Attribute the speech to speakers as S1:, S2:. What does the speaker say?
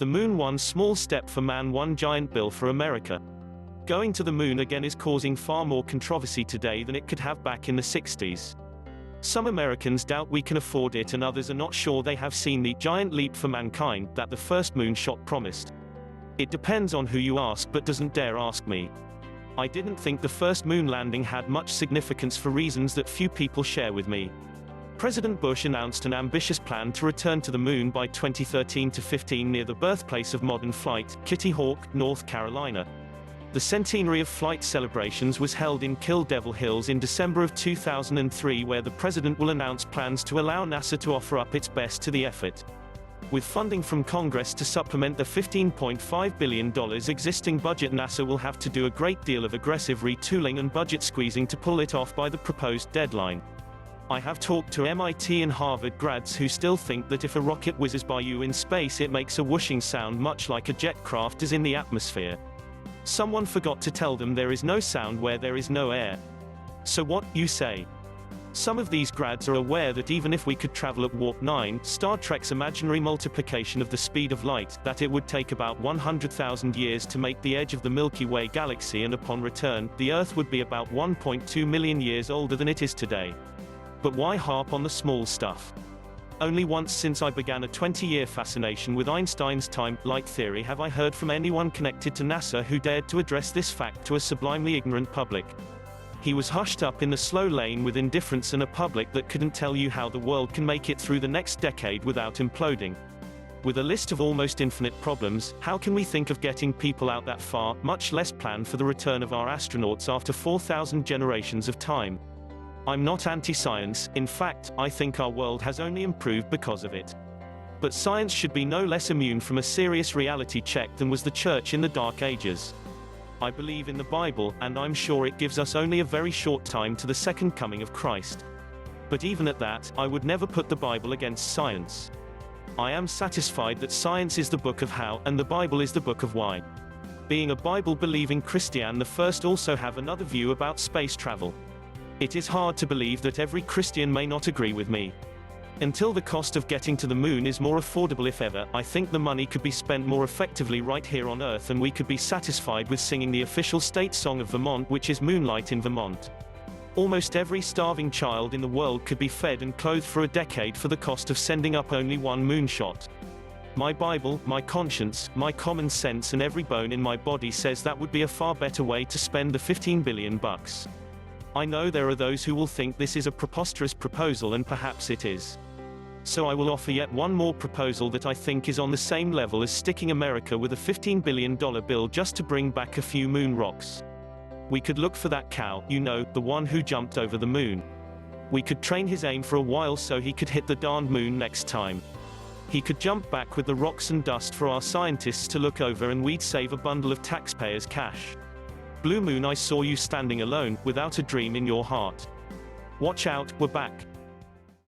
S1: The moon, one small step for man, one giant bill for America. Going to the moon again is causing far more controversy today than it could have back in the 60s. Some Americans doubt we can afford it, and others are not sure they have seen the giant leap for mankind that the first moonshot promised. It depends on who you ask, but doesn't dare ask me. I didn't think the first moon landing had much significance for reasons that few people share with me. President Bush announced an ambitious plan to return to the moon by 2013-15 near the birthplace of modern flight, Kitty Hawk, North Carolina. The centenary of flight celebrations was held in Kill Devil Hills in December of 2003, where the president will announce plans to allow NASA to offer up its best to the effort. With funding from Congress to supplement the $15.5 billion existing budget, NASA will have to do a great deal of aggressive retooling and budget squeezing to pull it off by the proposed deadline. I have talked to MIT and Harvard grads who still think that if a rocket whizzes by you in space, it makes a whooshing sound much like a jet craft is in the atmosphere. Someone forgot to tell them there is no sound where there is no air. So what, you say? Some of these grads are aware that even if we could travel at warp 9, Star Trek's imaginary multiplication of the speed of light, that it would take about 100,000 years to make the edge of the Milky Way galaxy, and upon return, the Earth would be about 1.2 million years older than it is today. But why harp on the small stuff? Only once since I began a 20-year fascination with Einstein's time-light theory have I heard from anyone connected to NASA who dared to address this fact to a sublimely ignorant public. He was hushed up in the slow lane with indifference and a public that couldn't tell you how the world can make it through the next decade without imploding. With a list of almost infinite problems, how can we think of getting people out that far, much less plan for the return of our astronauts after 4,000 generations of time? I'm not anti-science. In fact, I think our world has only improved because of it. But science should be no less immune from a serious reality check than was the Church in the Dark Ages. I believe in the Bible, and I'm sure it gives us only a very short time to the second coming of Christ. But even at that, I would never put the Bible against science. I am satisfied that science is the book of how, and the Bible is the book of why. Being a Bible-believing Christian, the first also have another view about space travel. It is hard to believe that every Christian may not agree with me. Until the cost of getting to the moon is more affordable, if ever, I think the money could be spent more effectively right here on Earth, and we could be satisfied with singing the official state song of Vermont, which is Moonlight in Vermont. Almost every starving child in the world could be fed and clothed for a decade for the cost of sending up only one moonshot. My Bible, my conscience, my common sense, and every bone in my body says that would be a far better way to spend the $15 billion. I know there are those who will think this is a preposterous proposal, and perhaps it is. So I will offer yet one more proposal that I think is on the same level as sticking America with a $15 billion bill just to bring back a few moon rocks. We could look for that cow, you know, the one who jumped over the moon. We could train his aim for a while so he could hit the darned moon next time. He could jump back with the rocks and dust for our scientists to look over, and we'd save a bundle of taxpayers' cash. Blue Moon, I saw you standing alone, without a dream in your heart. Watch out, we're back.